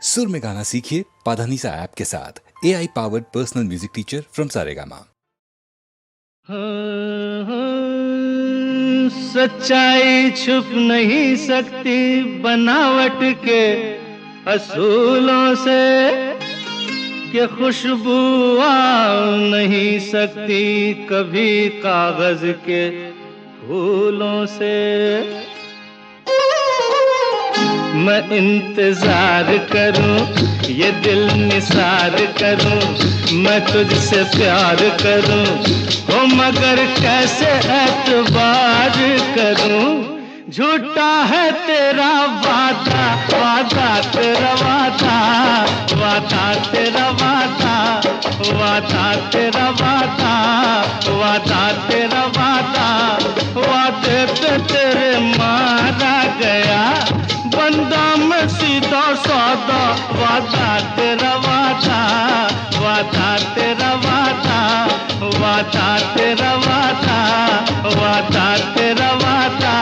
सुर में गाना सीखिए पाधानीसा ऐप के साथ। AI powered personal music teacher from Saregama. सच्चाई छुप नहीं सकती बनावट के असूलों से, कि खुशबू आ नहीं सकती कभी कागज के फूलों से। मैं इंतजार करूं, ये दिल निसार करूं, मैं तुझसे प्यार करूं, हो मगर कैसे एतबार करूं। झूठा है तेरा वादा, वादा तेरा वादा, वादा तेरा वादा, वादा तेरा वादा, वादा तेरा वादा, वादे पे तेरे मारा गया बंदा मैं सीधा सादा। वादा तेरा वादा, वादा तेरा वादा, वादा तेरा वादा, वादा तेरा वादा।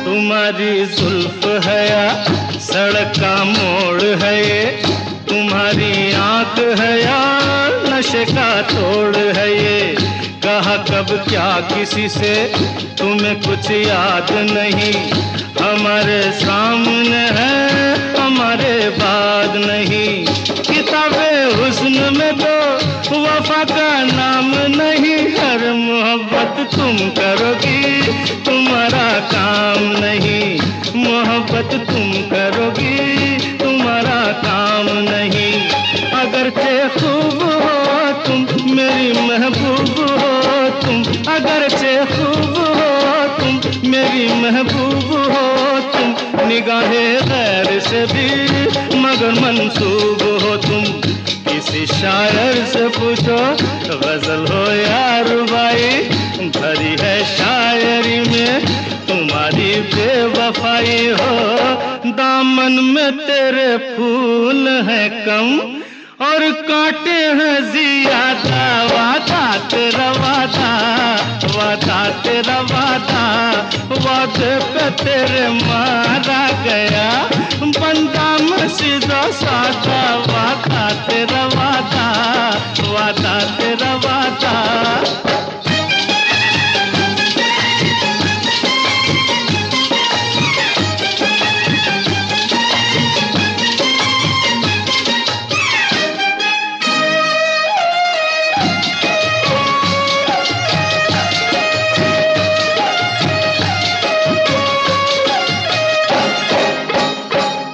तुम्हारी जुल्फ है या सड़क का मोड़ है ये, तुम्हारी आंख है या नशे का तोड़ है ये। कहा कब क्या किसी से तुम्हें कुछ याद नहीं, हमारे सामने है हमारे बाद नहीं। किताबे हुस्न में तो वफा का नाम नहीं, हर मोहब्बत तुम करोगी तुम्हारा काम नहीं, मोहब्बत तुम करोगी तुम्हारा काम नहीं। अगर चे खूब हो तुम मेरी महबूब हो तुम, अगर चे खूब हो तुम मेरी महबूब हो तुम, निगाहे गैर से भी मगर मंसूब हो तुम। किसी शायर से पूछो गजल हो या रुबाई, भरी है शायरी में तुम्हारी बेवफाई हो। दामन में तेरे फूल हैं कम और कांटे हैं ज्यादा। वादा तेरा वादा, वादा तेरा वादा, वादे पे तेरे मारा गया बंदा मैं सीधा सादा। वादा तेरा वादा, वादा तेरा वादा।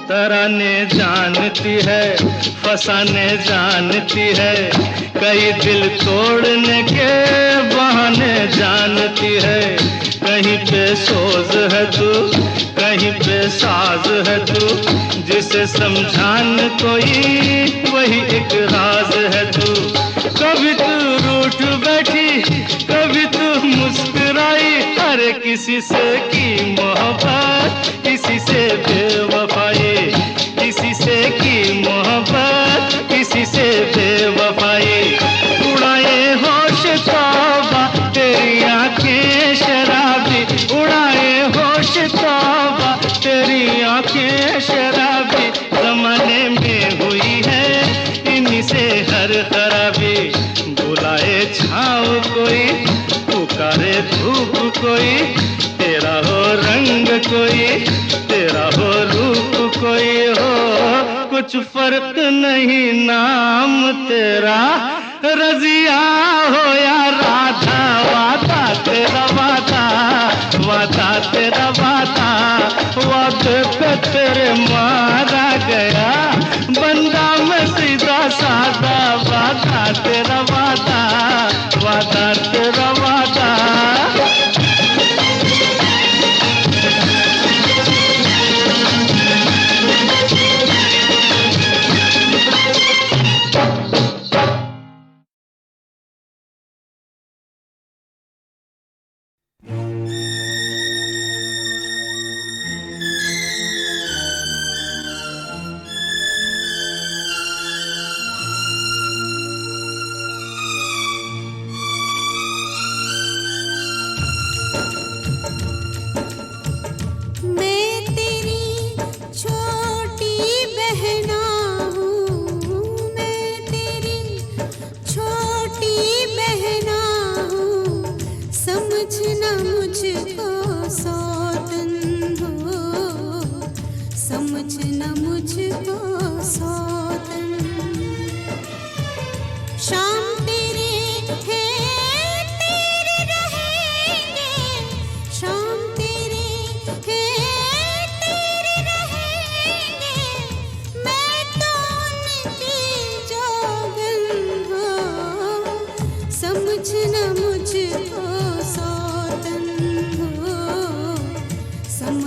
तराने जानती है फसाने जानती है, कई दिल तोड़ने के बहाने जानती है। कहीं पे सोज है तू, कहीं पे साज है तू, जिसे समझान कोई वही एक राज है तू। कभी तू रूठ बैठी कभी तू मुस्कुराई, हर किसी से की मोहब्बत किसी से बेवफाई, किसी से की मोहब्बत किसी से बेवफाई। उड़ाए होश तौबा तेरी आंखें शराबी, उड़ाए होश तौबा तेरी आंखें शराबी। जमाने में हुई है इन्हीं से हर खराबी, बुलाए छाँव कोई पुकारे धूप कोई, तेरा हो रंग कोई तेरा हो रूप कोई हो, कुछ फर्क नहीं नाम तेरा रजिया हो या राधा। वादा तेरा वादा, वादा तेरा वादा, वादे पे तेरे मारा गया बंदा मैं सीधा सादा। वादा तेरा वादा, वादा तेरा वादा।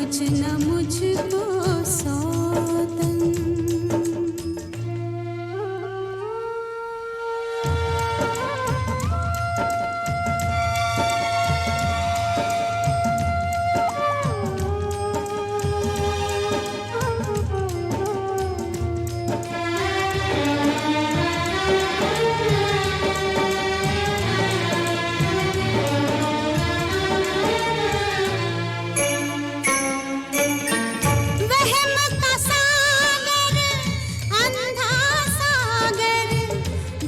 समझना मुझको सौतन।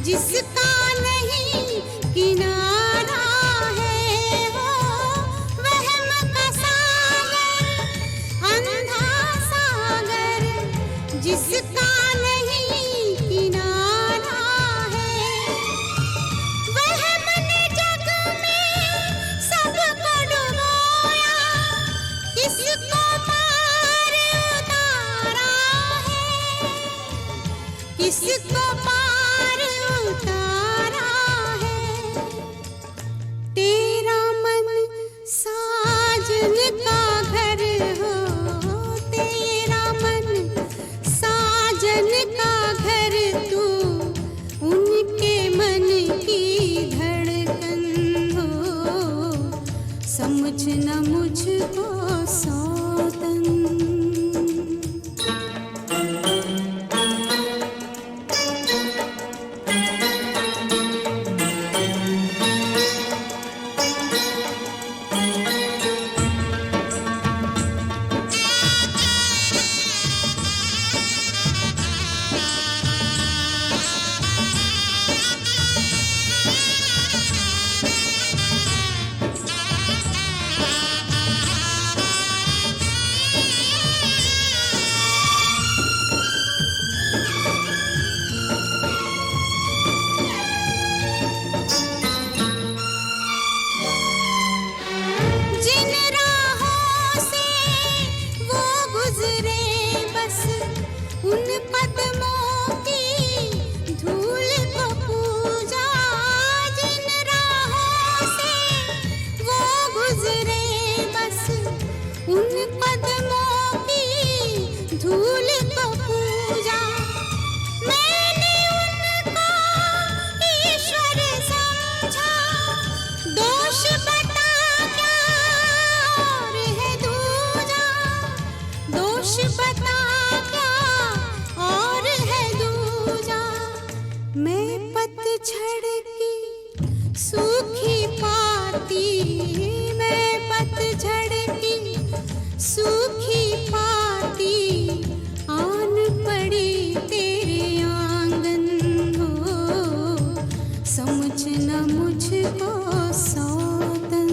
जिसका नहीं किनारा है वो वहम का सागर, अंधा सागर जिसका नहीं किनारा है। वहम ने जग में सबको डुबोया, किसको पार उतारा है, किसको पार उतारा है। तेरा मन साजन का घर हो, तेरा मन साजन का घर, तू उनके मन की धड़कन हो, समझना मुझको सौतन। जिन राहों से वो गुजरे बस उन कदमों की धूल को पूजा। जिन राहों से वो गुजरे बस उन कदमों की धूल को पूजा। मैंने उनको ईश्वर समझा, दोष बता और है दूजा, दोष बता क्या और है दूजा। मैं पतझड़ की सूखी पाती, मैं पतझड़ की सूखी पाती, आन पड़ी तेरे आंगन हो, समझना मुझको सौतन।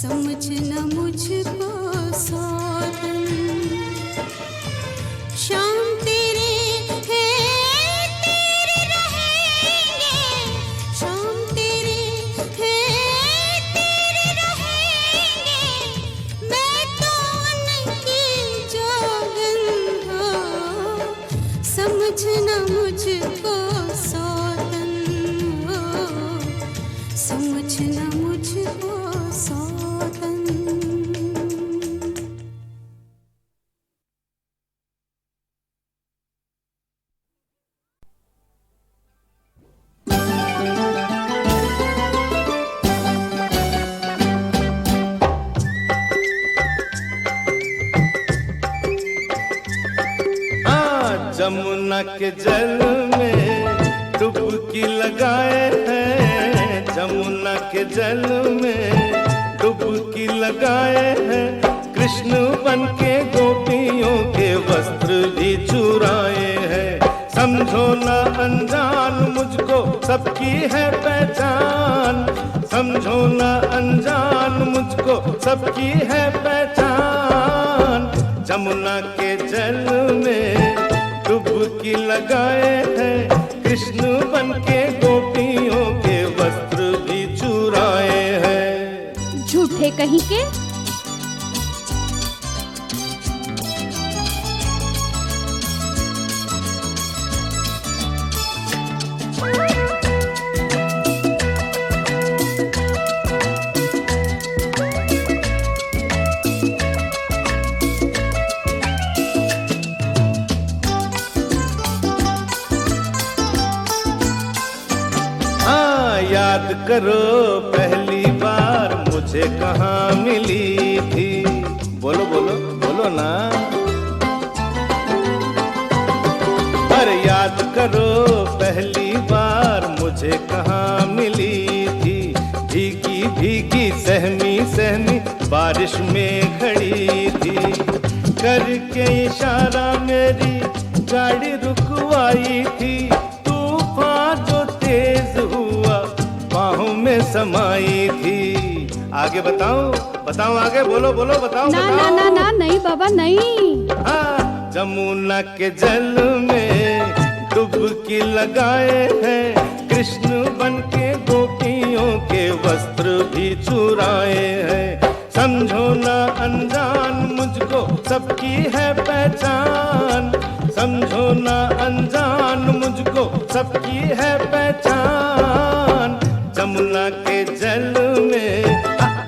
समझ न मुझको सौतन शाम तेरे है तेरे रहेंगे शाम तेरे है तेरे रहेंगे मैं तो उनकी जोगन हो समझ न मुझको सौतन हो समझ न मुझको सौतन। जमुना के जल में डुबकी लगाए हैं जमुना के जल में डुबकी लगाए हैं कृष्ण बन के गोपियों के वस्त्र भी चुराए हैं समझो ना अनजान मुझको सबकी है पहचान समझो ना अनजान मुझको सबकी है पहचान जमुना के जल में डुबकी लगाए हैं कृष्ण बन के गोपियों के वस्त्र भी चुराए हैं। झूठे कहीं के याद करो पहली बार मुझे कहाँ मिली थी बोलो बोलो बोलो ना अरे याद करो पहली बार मुझे कहाँ मिली थी भीगी भीगी सहमी सहमी बारिश में खड़ी थी करके इशारा मेरी गाड़ी रुकवाई थी तूफान जो तेज हुआ बाहों में समाई थी आगे बताऊं आगे बोलो बोलो बताओ ना बताओ। ना ना ना नहीं बाबा नहीं हाँ जमुना के जल में डुबकी लगाए हैं कृष्ण बन के गोपियों के वस्त्र भी चुराए हैं समझो ना अनजान मुझको सबकी है पहचान समझो ना अनजान मुझको सबकी है पहचान जमुना के जल में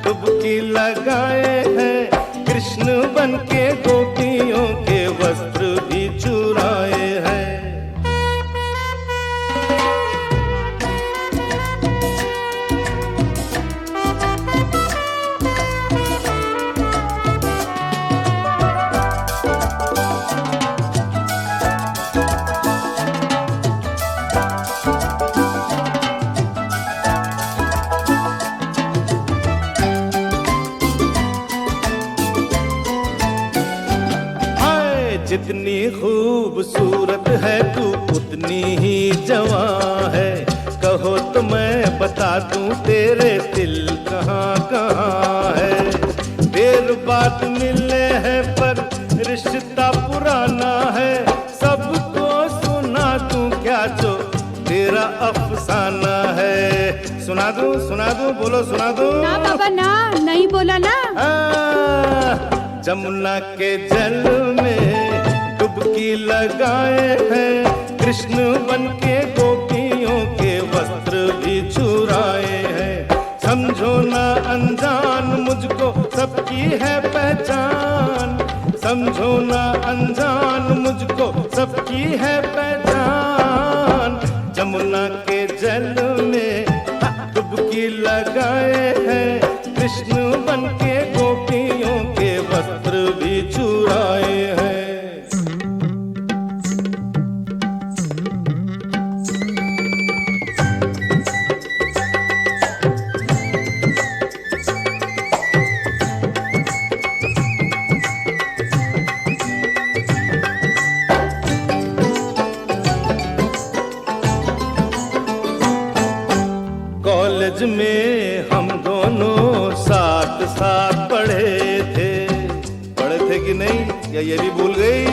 डुबकी लगाए हैं कृष्ण बन के गोपियों के वस्त्र भी चुराए हैं। जितनी खूबसूरत है तू उतनी ही जवां है कहो तो मैं बता दूं तेरे दिल कहाँ कहाँ है देर बाद मिले हैं पर रिश्ता पुराना है सबको सुना दूं क्या जो तेरा अफसाना है सुना दूं बोलो सुना दूं ना बाबा ना नहीं बोला ना जमुना के जल में डुबकी लगाए हैं कृष्ण बन के गोपियों के वस्त्र भी चुराए हैं समझो ना अनजान मुझको सबकी है पहचान समझो ना अनजान मुझको सबकी है पहचान जमुना के जल में डुबकी लगाए हैं कृष्ण बन के गोपियों के वस्त्र भी चुराए हैं। कॉलेज में हम दोनों साथ साथ साथ पढ़े थे। पढ़े थे कि नहीं, या ये भी भूल गई?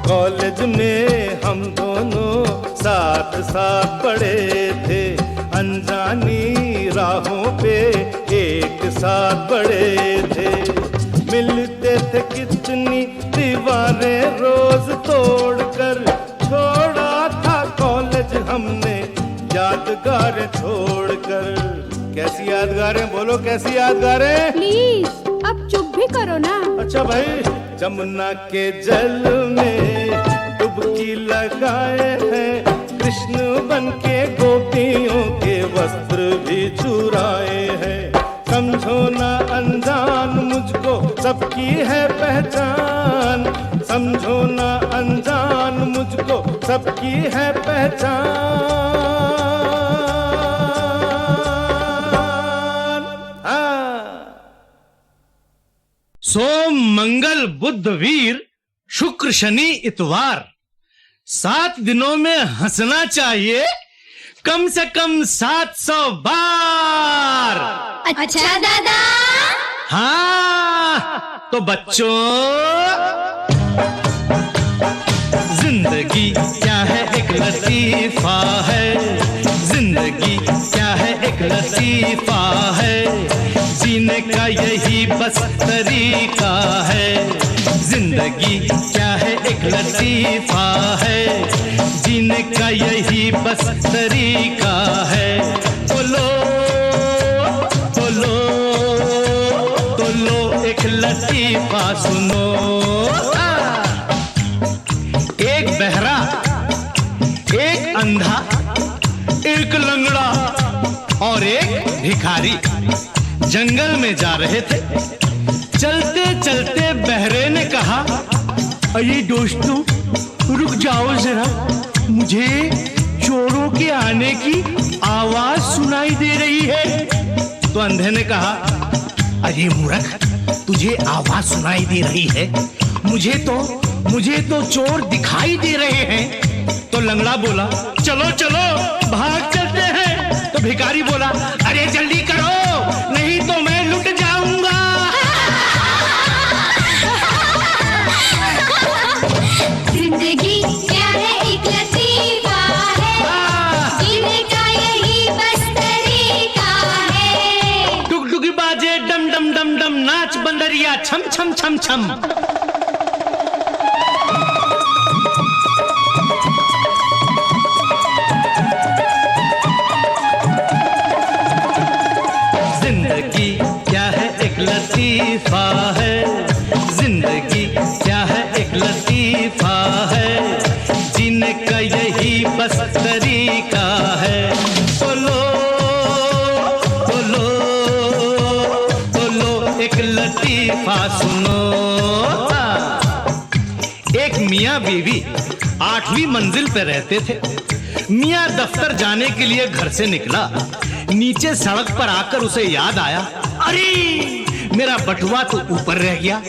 कॉलेज में हम दोनों साथ साथ पढ़े थे, अनजानी राहों पे एक साथ पढ़े थे। मिलते थे कितनी दीवारें रोज तोड़कर, छोड़ा था कॉलेज हमने यादगारें छोड़कर। कैसी यादगारें, बोलो कैसी यादगारें? प्लीज अब चुप भी करो ना। अच्छा भाई, जमुना के जल में डुबकी लगाए हैं, कृष्ण बन के गोपियों के वस्त्र भी चुराए हैं। समझो ना अनजान मुझको सबकी है पहचान, समझो ना अनजान मुझको सबकी है पहचान। सोम मंगल बुध वीर शुक्र शनि इतवार, 7 दिनों में हंसना चाहिए कम से कम 700 बार। अच्छा दादा। हाँ तो बच्चों, जिंदगी क्या है एक लतीफा है, जिंदगी क्या है एक लतीफा है, जीने का यही बस तरीका है। जिंदगी क्या है एक लतीफा है, जीने का यही बस तरीका है। तो लो तो लो तो लो एक लतीफा सुनो। एक बहरा, एक अंधा, एक लंगड़ा और एक भिखारी जंगल में जा रहे थे। चलते चलते बहरे ने कहा, अरे दोस्तों रुक जाओ जरा, मुझे चोरों के आने की आवाज सुनाई दे रही है। तो अंधे ने कहा, अरे मूर्ख, तुझे आवाज सुनाई दे रही है, मुझे तो चोर दिखाई दे रहे हैं। तो लंगड़ा बोला, चलो चलो भाग चलते हैं। तो भिखारी बोला, अरे जल्दी करो नहीं तो मैं लुट जाऊंगा। जिंदगी क्या है एक लतीफा है, जीने का यही बस तरीका है। डुगडुगी बाजे डम डम डम डम, नाच बंदरिया छम छम छम छम। जिंदगी क्या है एक लतीफा है, जिंदगी क्या है एक लतीफा है, जीने का यही बस तरीका है। तो लो तो लो तो लो एक लतीफा सुनो। एक मियाँ बीवी 8वीं मंजिल पे रहते थे। मियाँ दफ्तर जाने के लिए घर से निकला, नीचे सड़क पर आकर उसे याद आया, अरे मेरा बटुआ तो ऊपर रह गया।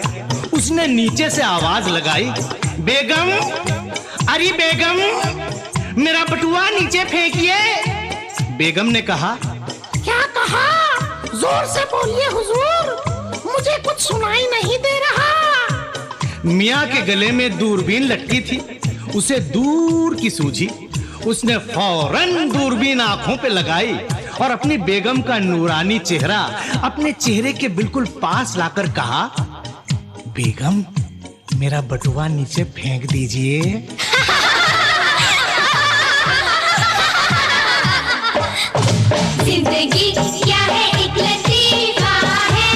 उसने नीचे से आवाज लगाई, बेगम, अरे बेगम मेरा बटुआ नीचे फेंकिए। बेगम ने कहा, क्या कहा? जोर से बोलिए हुजूर, मुझे कुछ सुनाई नहीं दे रहा। मियाँ के गले में दूरबीन लटकी थी, उसे दूर की सूझी। उसने फौरन दूरबीन आंखों पे लगाई और अपनी बेगम का नूरानी चेहरा अपने चेहरे के बिल्कुल पास लाकर कहा, बेगम मेरा बटुआ नीचे फेंक दीजिए। जिंदगी क्या है एक लतीफा है,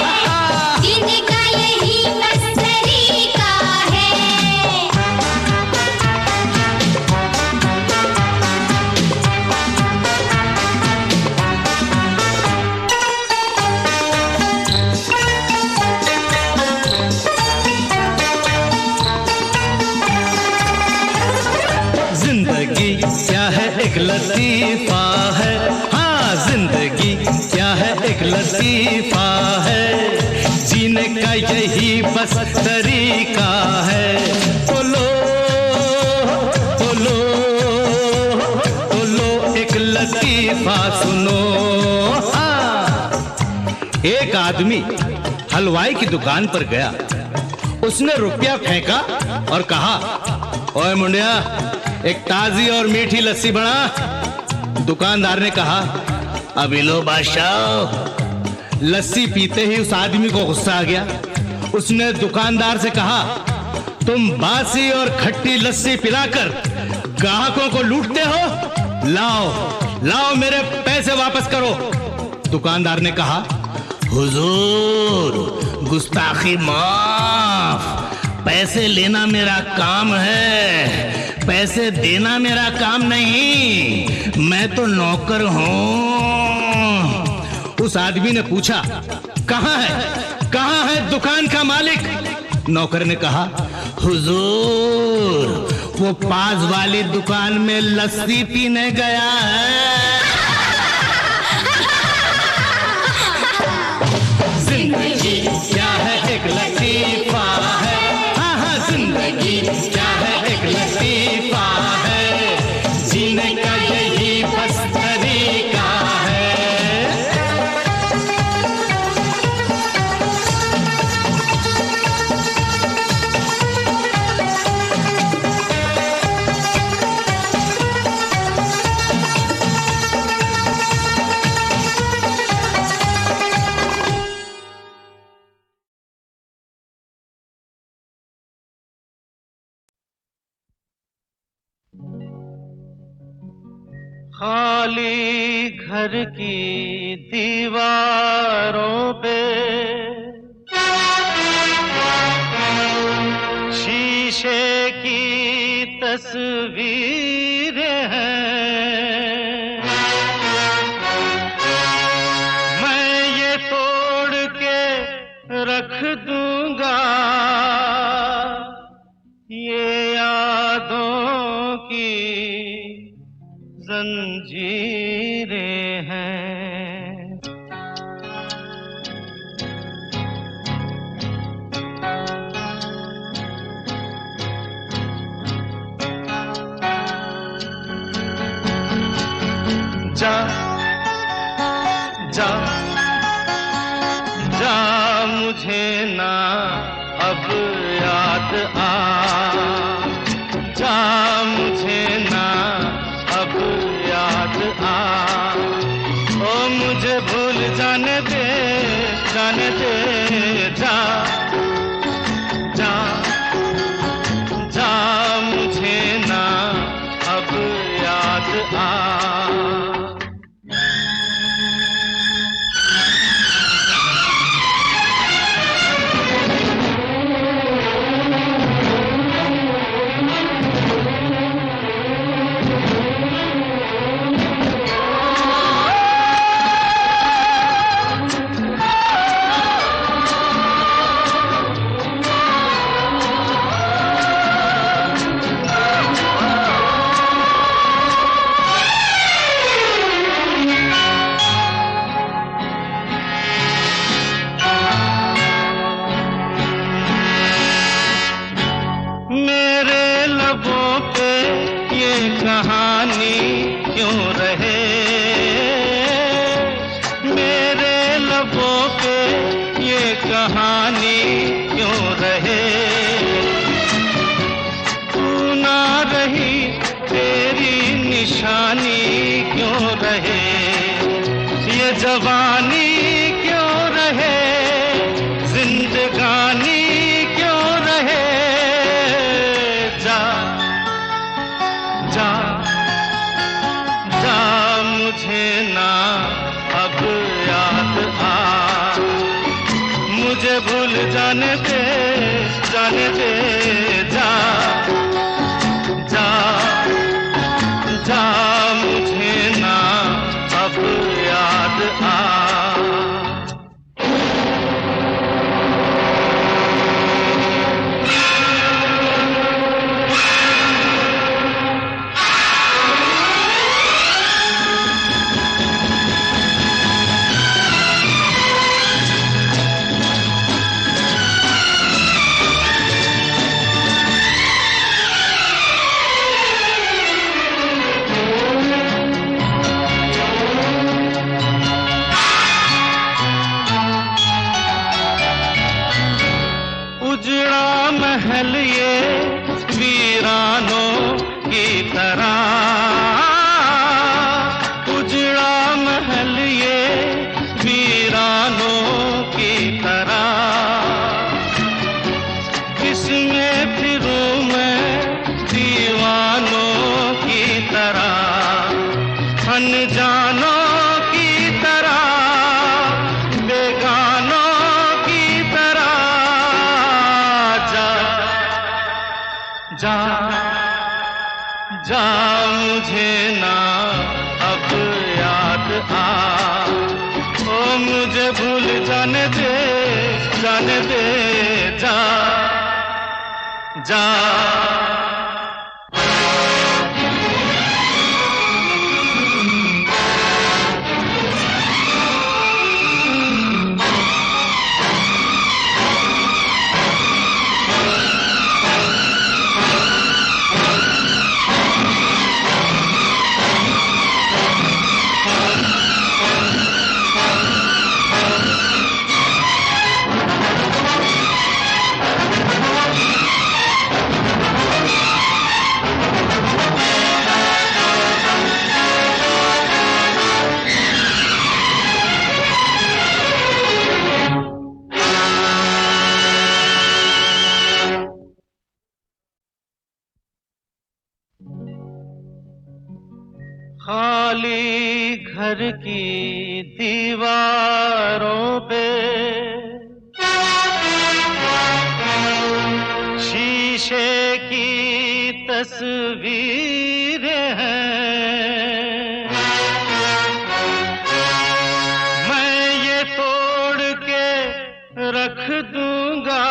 जीने का यही बस तरीका है। जिंदगी क्या है एक लतीफा है, हाँ जिंदगी क्या है एक लतीफा है, जीने का यही बस तरीका है। तो लो तो लो तो लो एक लतीफा सुनो। हाँ एक आदमी हलवाई की दुकान पर गया। उसने रुपया फेंका और कहा, ओए मुंडिया, एक ताजी और मीठी लस्सी बना। दुकानदार ने कहा, अभी लो बादशाह। लस्सी पीते ही उस आदमी को गुस्सा आ गया। उसने दुकानदार से कहा, तुम बासी और खट्टी लस्सी पिलाकर ग्राहकों को लूटते हो, लाओ लाओ मेरे पैसे वापस करो। दुकानदार ने कहा, हुजूर, गुस्ताखी माफ, पैसे लेना मेरा काम है, पैसे देना मेरा काम नहीं, मैं तो नौकर हूं। उस आदमी ने पूछा, कहां है दुकान का मालिक? नौकर ने कहा, हुजूर, वो पास वाली दुकान में लस्सी पीने गया है। जिंदगी क्या है एक लतीफा है, हाँ हाँ, जिंदगी क्या है एक लतीफा है, जीने का यही बस तरीका है। खाली घर की दीवारों पे शीशे की तस्वीरें हैं। मैं ये तोड़ के रख दूंगा ये यादों की जंजीरें हैं। जा जा जा मुझे ना अब याद आ, जा मुझे ना अब याद आ, ओ मुझे भूल जाने दे जा जा जा मुझे ना अब याद आ। कहानी क्यों रहे मेरे लबों पे, ये कहानी क्यों रहे। तू ना रही तेरी निशानी क्यों रहे, ये जवानी क्यों रहे, जिंदगानी क्यों रहे। जा जा जा मुझे ना अब याद आ, मुझे भूल जाने दे जा जा जा मुझे ना अब याद आ। मुझे भूल जाने दे जा जा खाली घर की दीवारों पे शीशे की तस्वीरें हैं। मैं ये तोड़ के रख दूंगा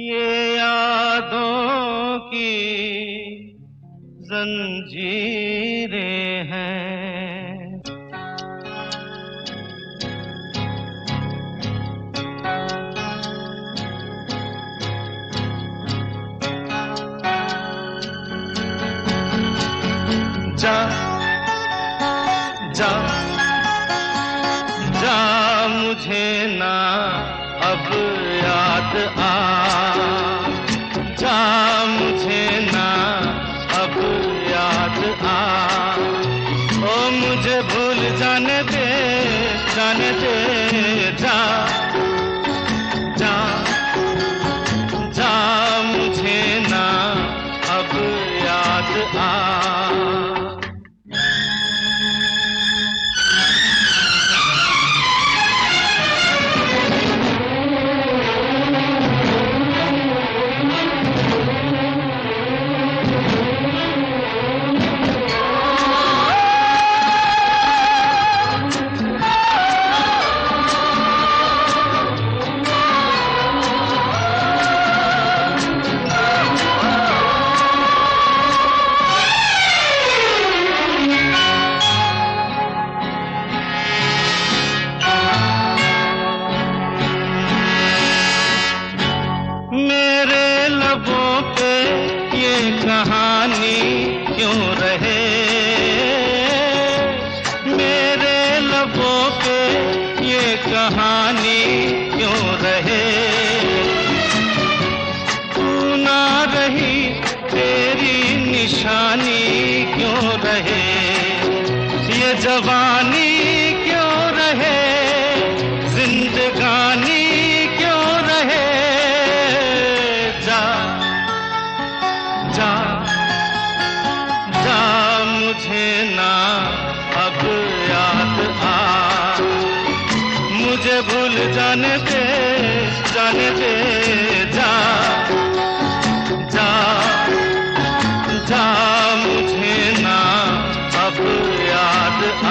ये यादों की जंजीरें हैं। जा जा जा मुझे ना अब याद आ जा मुझे ना अब याद आ ओ मुझे भूल जाने दे जा जा जा मुझे ना अब याद आ कहानी क्यों रहे मेरे लबों पे ये कहानी क्यों रहे तू ना रही तेरी निशानी क्यों रहे ये जवानी क्यों रहे जिंदगानी क्यों रहे जा जा जा मुझे ना अब याद आ मुझे भूल जाने दे जा जा जा मुझे ना अब याद आ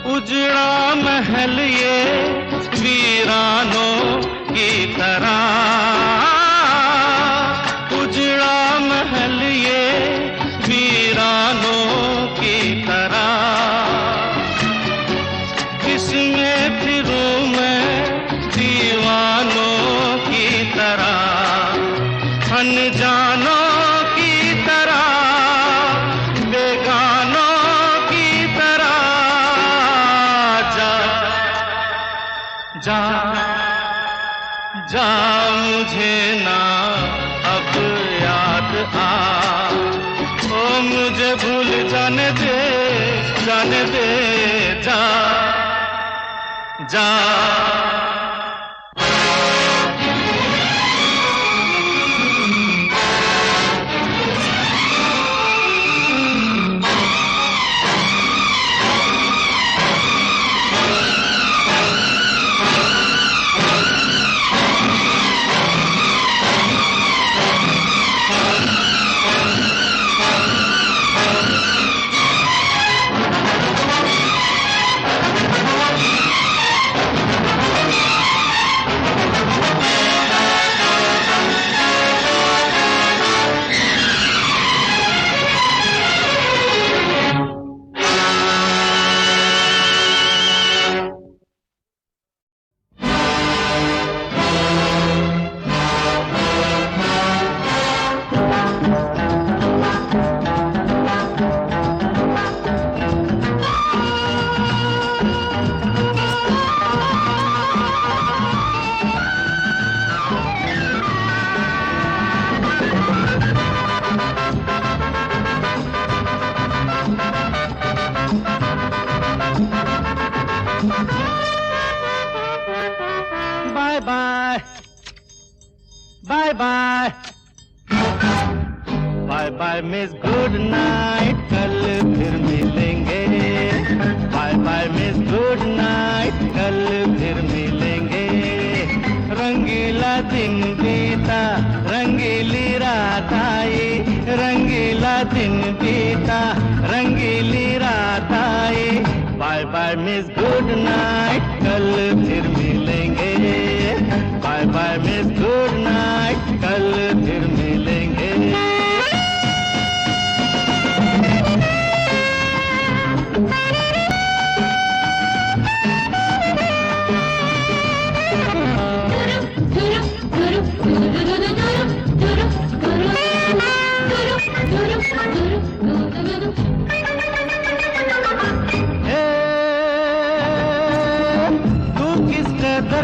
उजड़ा महल ये वीरानों की तरह उजड़ा महल ये वीरानों की तरह किसमें फिरूं मैं दीवानों की तरह अनजानों की तरह बेगानों की तरह जा जा मुझे ना अब याद आ ओ मुझे भूल भूल जाने दे जा जा bye bye bye bye bye bye miss good night, कल फिर मिलेंगे। Bye bye miss good night, कल फिर मिलेंगे। रंगीला दिन बीता, रंगीली रात आई, रंगीला दिन बीता, रंगीली रात आई। Bye bye miss good night, कल फिर मिलेंगे। Bye bye miss good night, कल फिर मिलेंगे।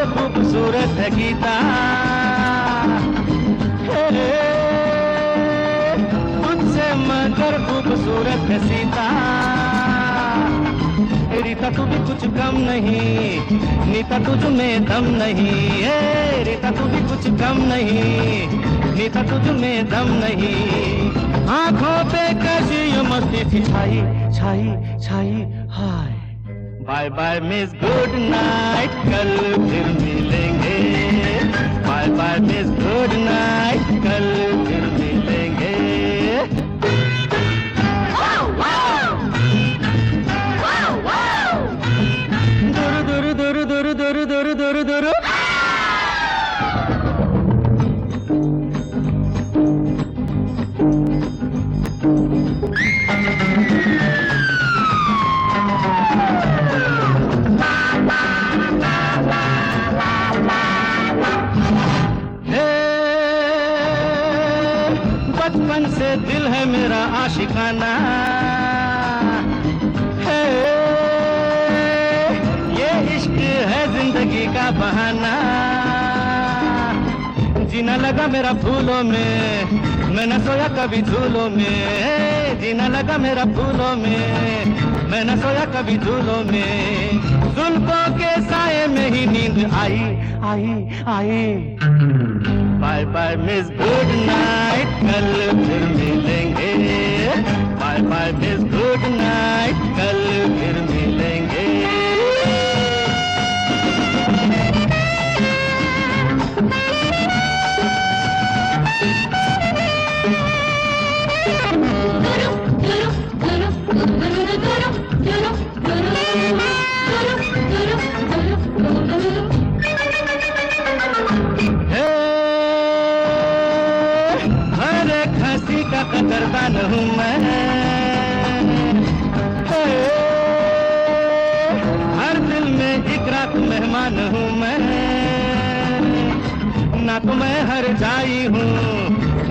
खूबसूरत है गीता, तुझसे मगर खूबसूरत है सीता। रीता तू भी कुछ कम नहीं, नीता तुझ में दम नहीं है। रीता तू भी कुछ कम नहीं, नीता तुझ में दम नहीं। आंखों पे कैसी ये मस्ती थी छाई छाई छाई हाय। Bye bye miss good night, कल फिर मिलेंगे। Bye bye miss good night, कल फिर मिलेंगे। दुरु दुरु दुरु दुरु दुरु दुरु दुरु दुरु। बचपन से दिल है मेरा आशिकाना है, ये इश्क है जिंदगी का बहाना। जीना लगा मेरा फूलों में, मैं न सोया कभी झूलों में। जीना लगा मेरा फूलों में, मैं न सोया कभी झूलों में। जुल्फों के साए में ही नींद आई आई आई। Bye bye miss good night, कल फिर मिलेंगे। Bye bye miss good night, कल फिर मिलेंगे। कदरदान हूँ मैं, हर दिल में एक रात मेहमान हूँ मैं। ना तो मैं हर जाई हूँ,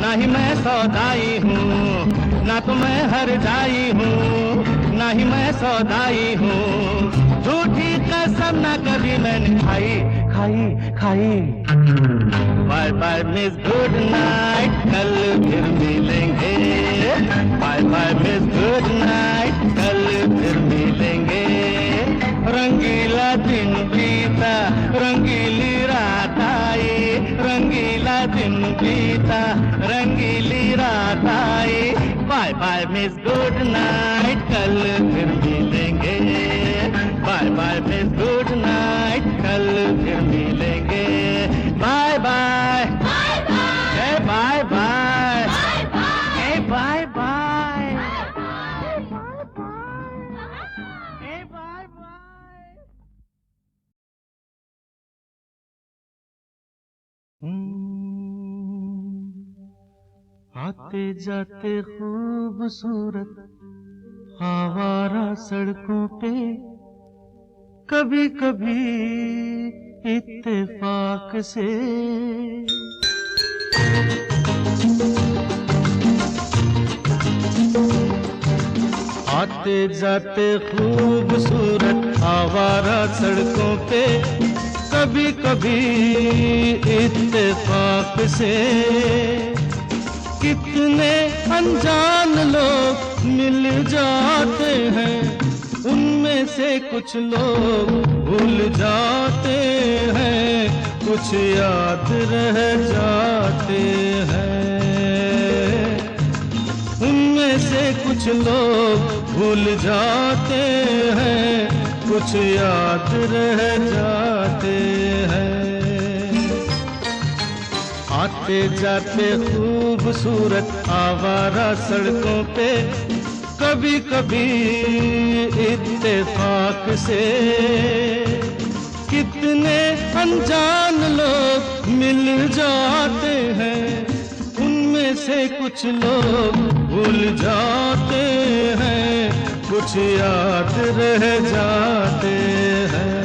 ना ही मैं सौदाई हूँ। ना तो मैं हर जाई हूँ, ना ही मैं सौदाई हूँ। झूठी कसम ना कभी मैंने खाई खाई खाई। Bye bye miss good night, कल फिर मिलेंगे। Bye bye miss good night, कल फिर मिलेंगे। रंगीला दिन बीता, रंगीली रात आई, रंगीला दिन बीता, रंगीली रात आई। Bye bye miss good night, कल फिर मिलेंगे। Bye bye miss good night, कल फिर मिलेंगे। Bye bye bye bye bye bye bye bye आते जाते खूबसूरत आवारा सड़कों पे, कभी कभी इत्तेफाक से। आते जाते खूबसूरत आवारा सड़कों पे, कभी कभी इत्तेफाक से। कितने अनजान लोग मिल जाते हैं, उनमें से कुछ लोग भूल जाते हैं, कुछ याद रह जाते हैं। उनमें से कुछ लोग भूल जाते हैं, कुछ याद रह जाते हैं। आते जाते खूबसूरत आवारा सड़कों पे, कभी कभी इत्तेफाक से। कितने अनजान लोग मिल जाते हैं, उनमें से कुछ लोग भूल जाते हैं, कुछ याद रह जाते हैं।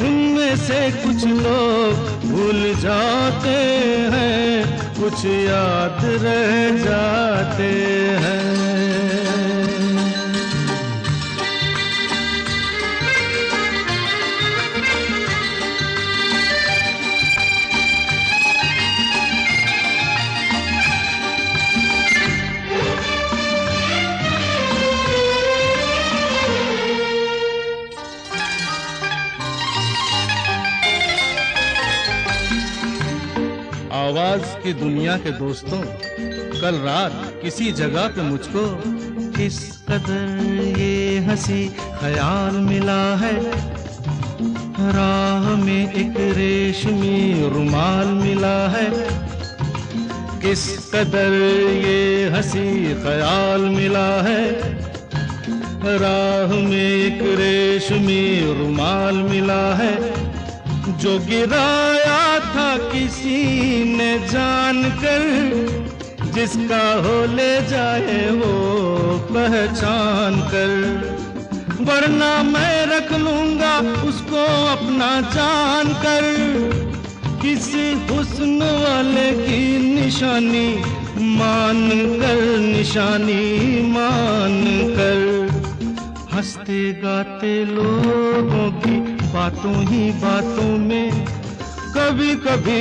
उनमें से कुछ लोग भूल जाते हैं, कुछ याद रह जाते हैं। आवाज की दुनिया के दोस्तों, कल रात किसी जगह पे मुझको किस कदर ये हंसी ख्याल मिला है। राह में एक रेशमी रुमाल मिला है, किस कदर ये हंसी ख्याल मिला है। राह में एक रेशमी रुमाल मिला है, जो गिराया था किसी ने जानकर, जिसका हो ले जाए वो पहचान कर। वरना मैं रख लूंगा उसको अपना जान कर, किसी हुस्न वाले की निशानी मान कर, निशानी मान कर। हंसते गाते लोगों की बातों ही बातों में, कभी कभी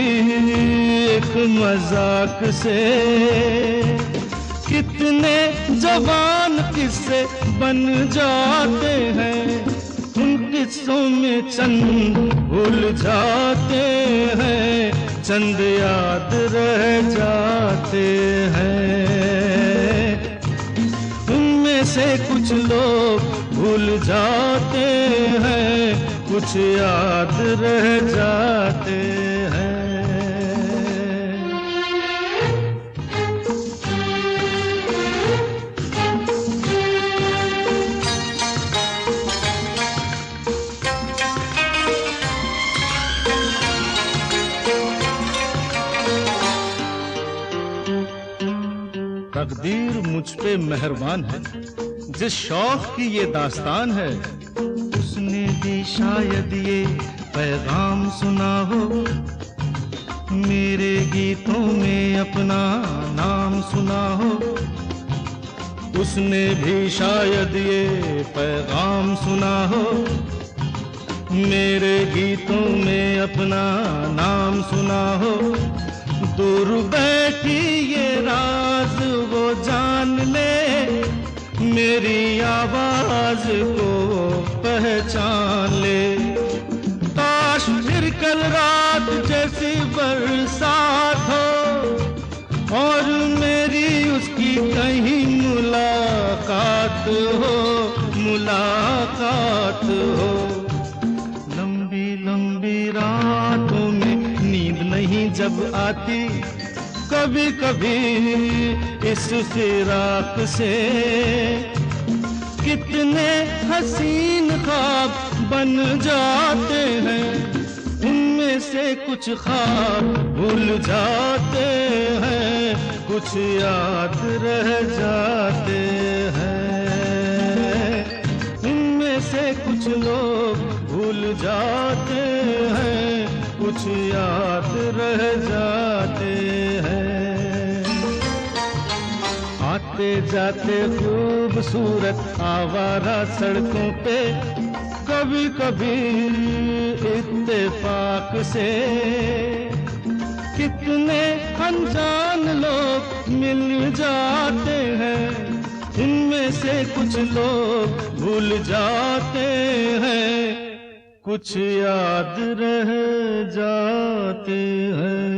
एक मजाक से। कितने जवान किस्से बन जाते हैं, उन किस्सों में चंद भूल जाते हैं, चंद याद रह जाते हैं। उनमें से कुछ लोग भूल जाते हैं, कुछ याद रह जाते हैं। तकदीर मुझ पे मेहरबान है, जिस शौक की ये दास्तान है, उसने भी शायद ये पैगाम सुना हो। मेरे गीतों में अपना नाम सुना हो, उसने भी शायद ये पैगाम सुना हो। मेरे गीतों में अपना नाम सुना हो, दूर बैठी ये राज वो जान ले, मेरी आवाज को पहचान ले। काश फिर कल रात जैसी बरसात हो और मेरी उसकी कहीं मुलाकात हो, मुलाकात हो। लंबी लंबी रातों में नींद नहीं जब आती, कभी कभी इस फिराक से कितने हसीन ख्वाब बन जाते हैं, उनमें से कुछ ख्वाब भूल जाते हैं, कुछ याद रह जाते हैं, उनमें से कुछ लोग भूल जाते हैं, कुछ याद रह जाते हैं। आते जाते खूबसूरत आवारा सड़कों पे कभी कभी इत्तेफाक से कितने अनजान लोग मिल जाते हैं, उनमें से कुछ लोग भूल जाते हैं, कुछ याद रह जाते हैं।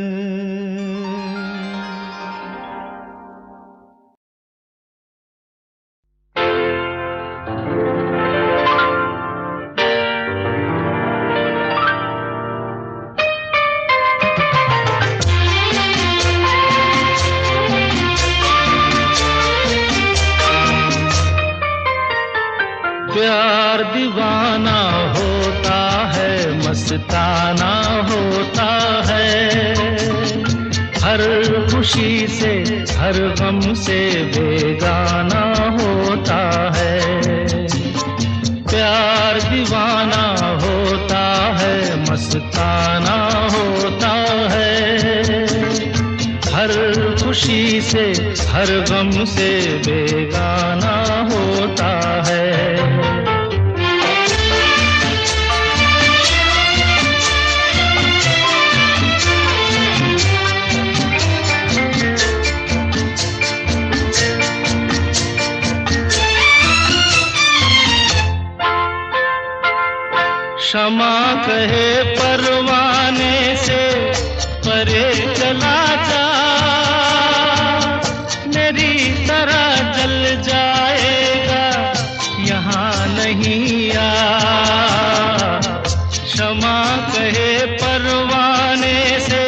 प्यार दीवाना होता है, मस्ताना होता है, हर खुशी से हर गम से बेगाना होता है। प्यार दीवाना होता है, मस्ताना होता है, हर खुशी से हर गम से बेगाना होता है। क्षमा कहे परवाने से परे चला जा, मेरी तरह जल जाएगा यहाँ नहीं आ। क्षमा कहे परवाने से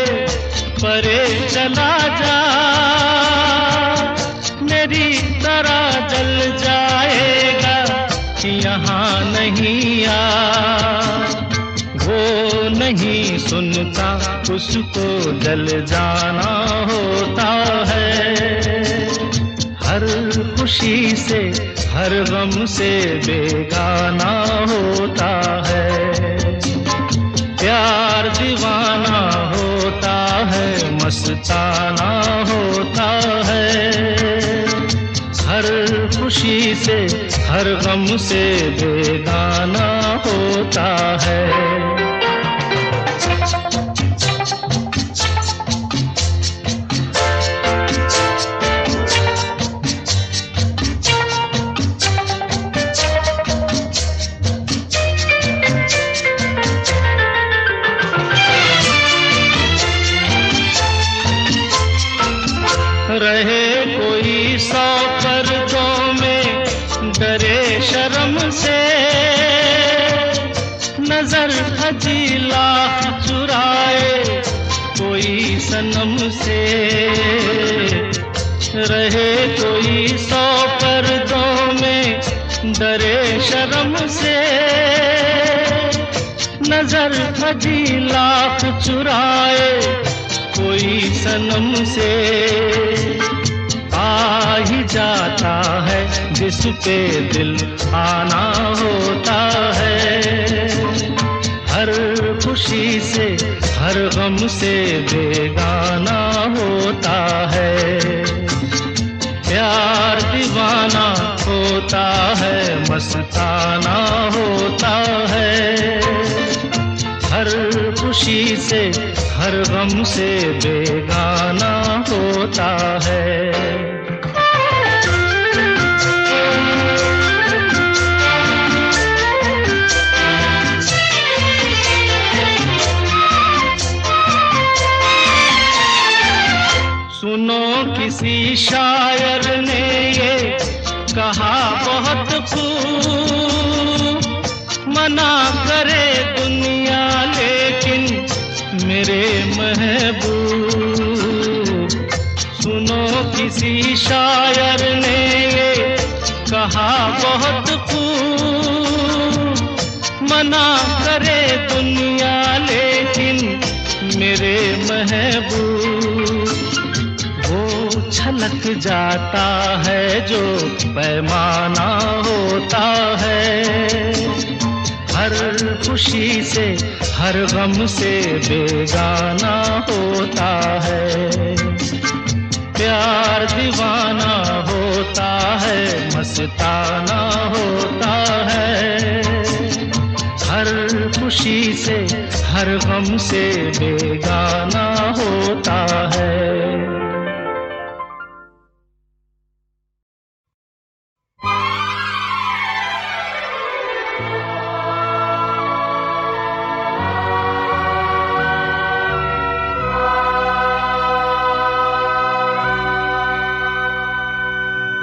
परे चला जा, मेरी तरह जल जाएगा यहाँ नहीं आ। वो नहीं सुनता उसको जल जाना होता है, हर खुशी से हर गम से बेगाना होता है। प्यार दीवाना होता है, मस्ताना होता है, हर खुशी से हर गम से बेगाना होता है। रहे कोई 100 पर्दों में डरे शर्म से, नजर हजीला चुराए कोई सनम से। रहे कोई 100 पर्दों में डरे शर्म से, नजर हजीला चुराए कोई सनम से। आ ही जाता है जिस पे दिल आना होता है, हर खुशी से हर गम से बेगाना होता है। प्यार दीवाना होता है, मस्ताना होता है, हर खुशी से हर गम से बेगाना होता है। सुनो किसी शायर ने ये कहा बहुत खूब, मना करे दुनिया लेकिन मेरे महबूब। सुनो किसी शायर ने ये कहा बहुत खूब, मना करे दुनिया लेकिन मेरे महबूब। वो छलक जाता है जो पैमाना होता है, हर खुशी से हर गम से बेगाना होता है। प्यार दीवाना होता है, मस्ताना होता है, हर खुशी से हर गम से बेगाना होता है।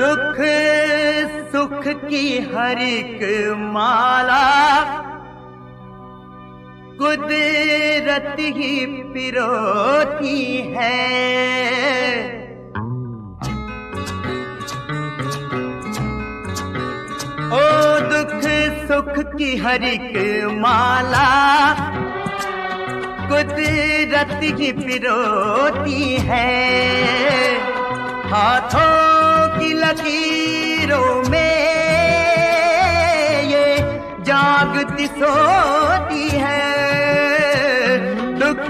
दुख सुख की हर एक माला कुदरत ही पिरोती है। ओ दुख सुख की हर एक माला कुदरत ही पिरोती है। हाथों की लकीरों में ये जागती सोती है। दुख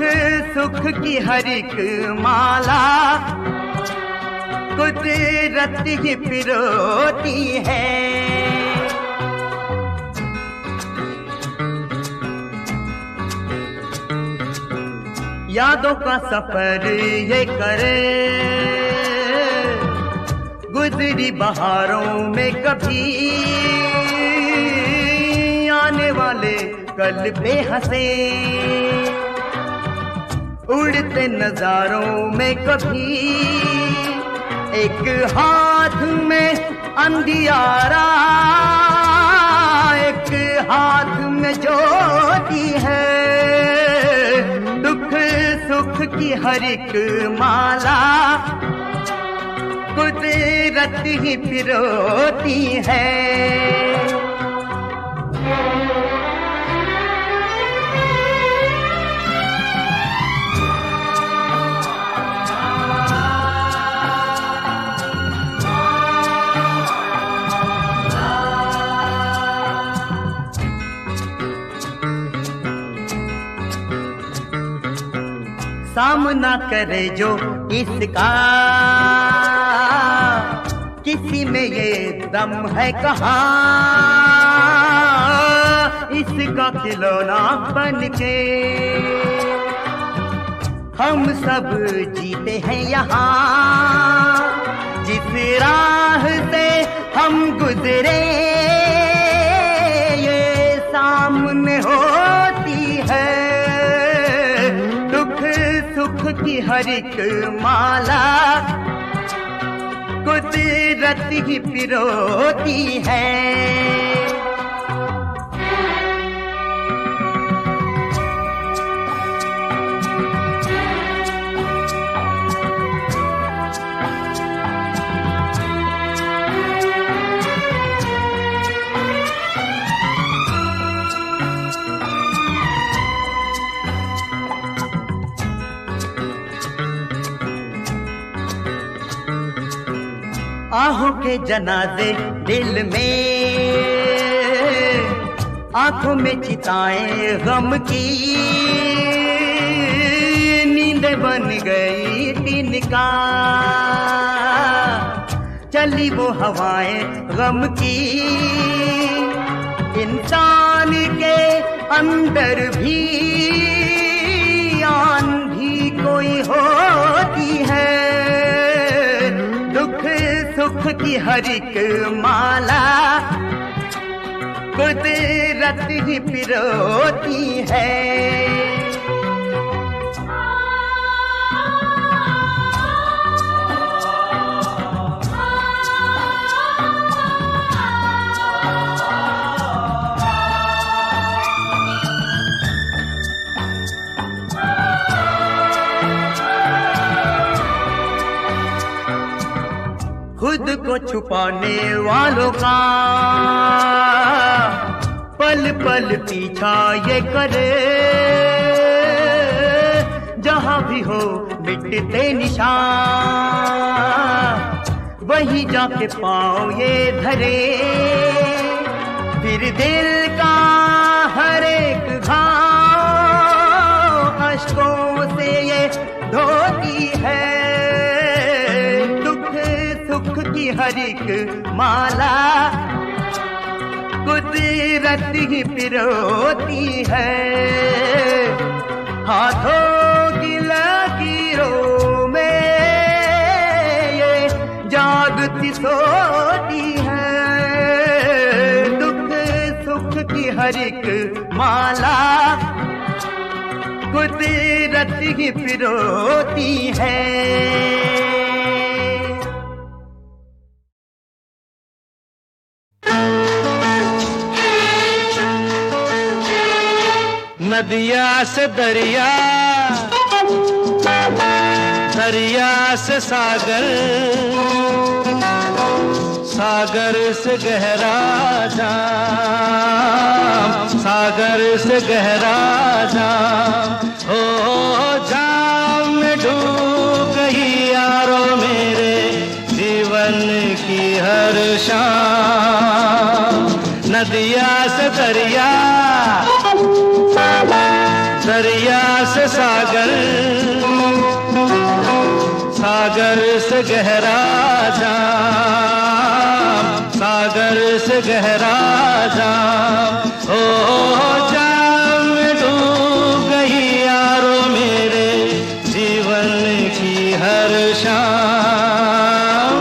सुख की हर एक माला कुदरत ही पिरोती है। यादों का सफर ये करे गुजरी बहारों में कभी, आने वाले कल पे हंसे उड़ते नजारों में कभी। एक हाथ में अंधियारा एक हाथ में ज्योति है। दुख सुख की हर एक माला कुदरत ही पिरोती है। सामना करे जो इसका किसी में ये दम है कहाँ। इसका खिलौना बन के हम सब जीते हैं यहाँ। जिस राह से हम गुजरे ये सामने होती है। दुख सुख की हर एक माला कुदरत ही पिरोती है। आहों के जनाजे दिल में, आंखों में चिताएं गम की, नींद बन गई दिन का। चली वो हवाएं गम की, इंसान के अंदर भी आंधी कोई होती है, दुख सुख की हर एक माला कुदरत ही पिरोती है। खुद को छुपाने वालों का पल पल पीछा ये करे, जहां भी हो मिटते निशान वहीं जाके पाँव ये धरे। फिर दिल का हर एक घाव अश्कों से ये धोती है, सुख की हर एक माला कुदरत ही पिरोती है। हाथों की लकीरों में ये जागती सोती है, दुख सुख की हर एक माला कुदरत ही पिरोती है। नदिया से दरिया, दरिया से सागर, सागर से गहरा जाम, सागर से गहरा जाम। हो जाम में डूब गई यारो मेरे जीवन की हर शाम। नदिया से दरिया, दरिया से सागर, सागर से गहरा जाम, सागर से गहरा जाम। ओ जाम में डूब गई यारो मेरे जीवन की हर शाम।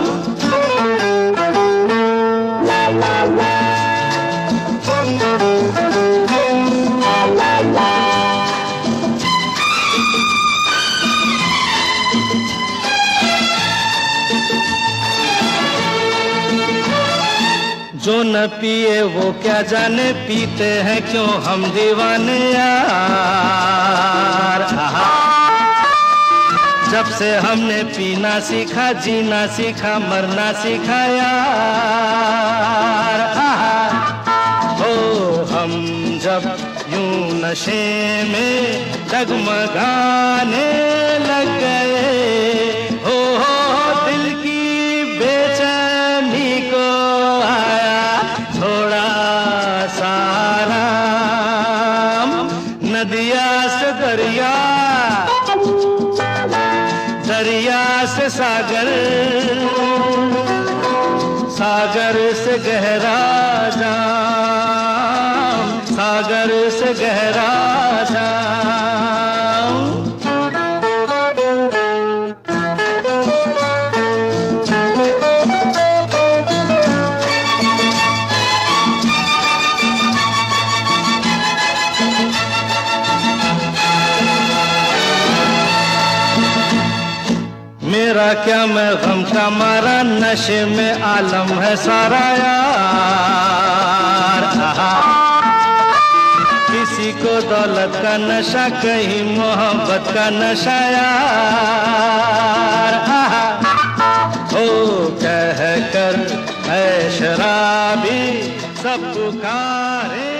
जो न पिए वो क्या जाने, पीते हैं क्यों हम दीवाने यार। जब से हमने पीना सीखा, जीना सीखा, मरना सीखा यार। हो हम जब यूं नशे में डगमगाने लग गए, हो दिल की बेचैनी को आया थोड़ा सा आराम। नदिया से दरिया, दरिया से सागर, सागर से गहरा जाम, सागर से गहरा जाम। मेरा क्या मैं गम का मारा, नशे में आलम है सारा यार। किसी को दौलत का नशा, कहीं मोहब्बत का नशा यार। ओ कह कर ऐ शराबी सब पुकारे